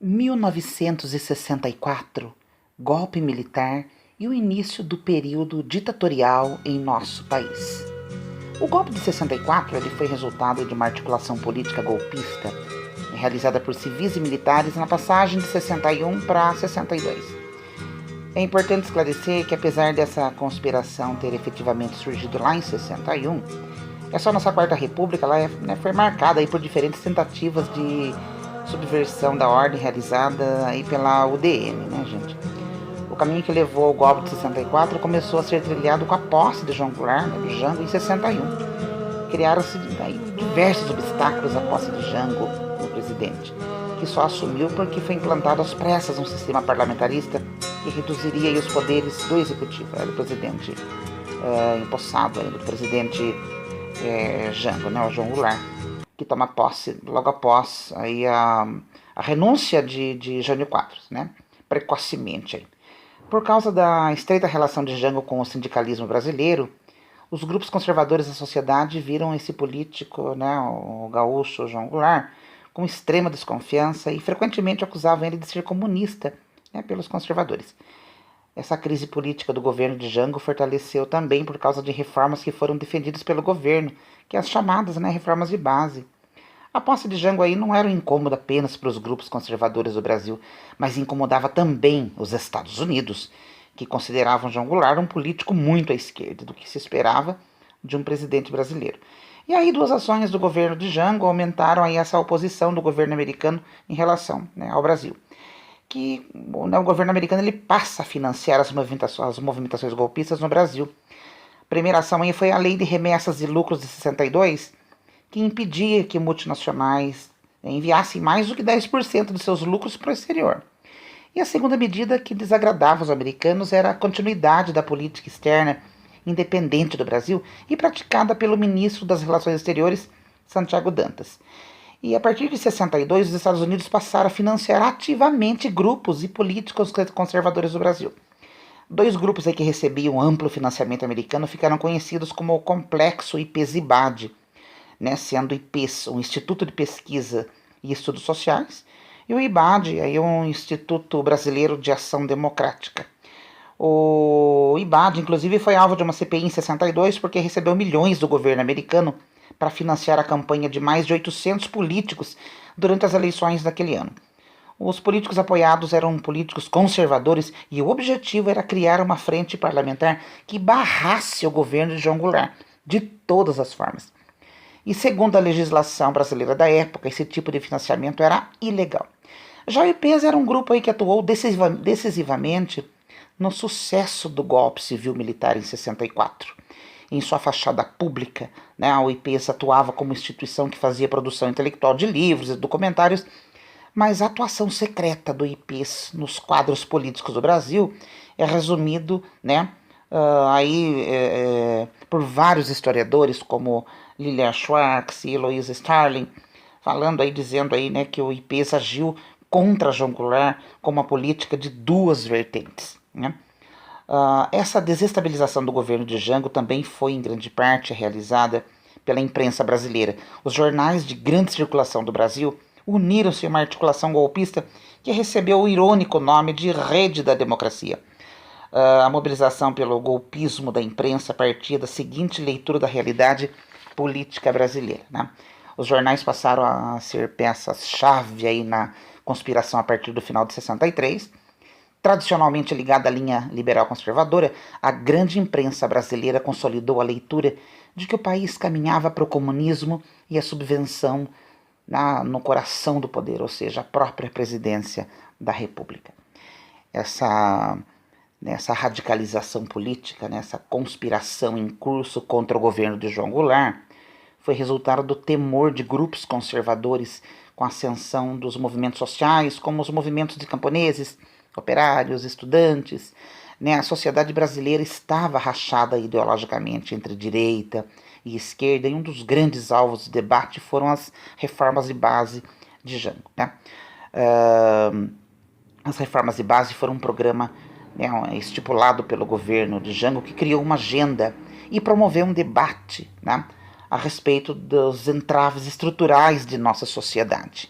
1964, golpe militar e o início do período ditatorial em nosso país. O golpe de 64 ele foi resultado de uma articulação política golpista realizada por civis e militares na passagem de 61 para 62. É importante esclarecer que, apesar dessa conspiração ter efetivamente surgido lá em 61, essa nossa Quarta República foi marcada aí por diferentes tentativas de subversão da ordem realizada aí pela UDN, né, gente? O caminho que levou ao golpe de 64 começou a ser trilhado com a posse de João Goulart, né, do Jango, em 61. Criaram-se diversos obstáculos à posse de Jango, o presidente, que só assumiu porque foi implantado às pressas um sistema parlamentarista que reduziria os poderes do executivo. Era o presidente empossado, ainda o presidente Jango, né, o João Goulart, que toma posse logo após aí a renúncia de Jânio Quadros, né, precocemente. Aí. Por causa da estreita relação de Jango com o sindicalismo brasileiro, os grupos conservadores da sociedade viram esse político, né, o gaúcho João Goulart, com extrema desconfiança e frequentemente acusavam ele de ser comunista, né, pelos conservadores. Essa crise política do governo de Jango fortaleceu também por causa de reformas que foram defendidas pelo governo, que as chamadas, né, reformas de base. A posse de Jango aí não era um incômodo apenas para os grupos conservadores do Brasil, mas incomodava também os Estados Unidos, que consideravam João Goulart um político muito à esquerda do que se esperava de um presidente brasileiro. E aí duas ações do governo de Jango aumentaram aí essa oposição do governo americano em relação, né, ao Brasil. Que né, o governo americano ele passa a financiar as movimentações golpistas no Brasil. A primeira ação aí foi a Lei de Remessas e Lucros de 62, que impedia que multinacionais enviassem mais do que 10% de seus lucros para o exterior. E a segunda medida que desagradava os americanos era a continuidade da política externa independente do Brasil e praticada pelo ministro das Relações Exteriores, Santiago Dantas. E a partir de 62, os Estados Unidos passaram a financiar ativamente grupos e políticos conservadores do Brasil. Dois grupos aí que recebiam amplo financiamento americano ficaram conhecidos como o Complexo IPES-IBAD, né, sendo o IPES um Instituto de Pesquisa e Estudos Sociais, e o IBAD aí um Instituto Brasileiro de Ação Democrática. O IBAD, inclusive, foi alvo de uma CPI em 62 porque recebeu milhões do governo americano para financiar a campanha de mais de 800 políticos durante as eleições daquele ano. Os políticos apoiados eram políticos conservadores e o objetivo era criar uma frente parlamentar que barrasse o governo de João Goulart, de todas as formas. E segundo a legislação brasileira da época, esse tipo de financiamento era ilegal. Já o IPES era um grupo aí que atuou decisivamente no sucesso do golpe civil-militar em 64. Em sua fachada pública, né, o IPES atuava como instituição que fazia produção intelectual de livros e documentários, mas a atuação secreta do IPES nos quadros políticos do Brasil é resumido, né, por vários historiadores como Lilian Schwartz e Eloise Starling, dizendo aí, né, que o IPES agiu contra João Goulart com uma política de duas vertentes, né? Essa desestabilização do governo de Jango também foi, em grande parte, realizada pela imprensa brasileira. Os jornais de grande circulação do Brasil uniram-se em uma articulação golpista que recebeu o irônico nome de Rede da Democracia. A mobilização pelo golpismo da imprensa partia da seguinte leitura da realidade política brasileira, né? Os jornais passaram a ser peças-chave aí na conspiração a partir do final de 63. Tradicionalmente ligada à linha liberal-conservadora, a grande imprensa brasileira consolidou a leitura de que o país caminhava para o comunismo e a subvenção no coração do poder, ou seja, a própria presidência da República. Essa radicalização política, essa conspiração em curso contra o governo de João Goulart, foi resultado do temor de grupos conservadores com a ascensão dos movimentos sociais, como os movimentos de camponeses, operários, estudantes, né? A sociedade brasileira estava rachada ideologicamente entre direita e esquerda, e um dos grandes alvos de debate foram as reformas de base de Jango, né? As reformas de base foram um programa, né, estipulado pelo governo de Jango que criou uma agenda e promoveu um debate, né, a respeito dos entraves estruturais de nossa sociedade.